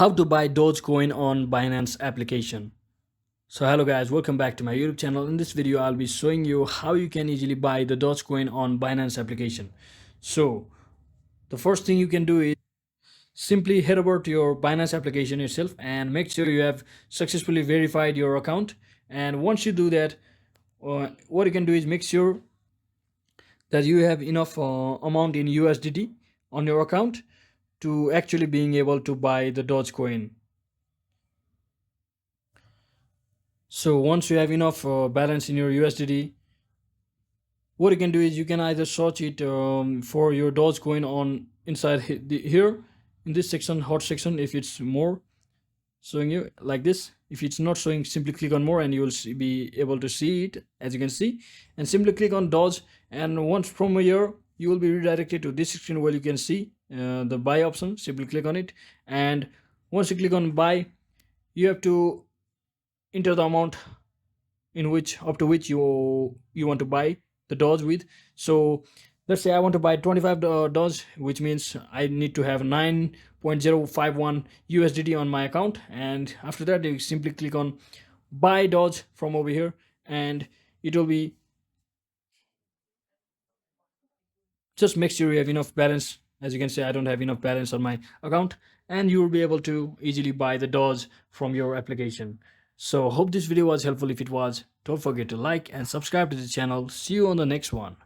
How to buy Dogecoin on Binance application. So hello guys, welcome back to my YouTube channel. In this video I'll be showing you how you can easily buy the Dogecoin on Binance application. So the first thing you can do is simply head over to your Binance application itself and make sure you have successfully verified your account. And once you do that, what you can do is make sure that you have enough amount in USDT on your account to actually being able to buy the Dogecoin. So once you have enough balance in your USDT, what you can do is you can either search it for your Dogecoin on inside here in this section, hot section. If it's more showing you like this, if it's not showing, simply click on more and you will be able to see it, as you can see, and simply click on Doge. And once from here you will be redirected to this screen where you can see the buy option. Simply click on it, and once you click on buy, you have to enter the amount in which up to which you want to buy the Doge with. So let's say I want to buy 25 Doge, which means I need to have 9.051 USDT on my account. And after that you simply click on buy Doge from over here, and it will be, just make sure you have enough balance. As you can see, I don't have enough balance on my account, and you will be able to easily buy the Doge from your application. So hope this video was helpful. If it was, don't forget to like and subscribe to the channel. See you on the next one.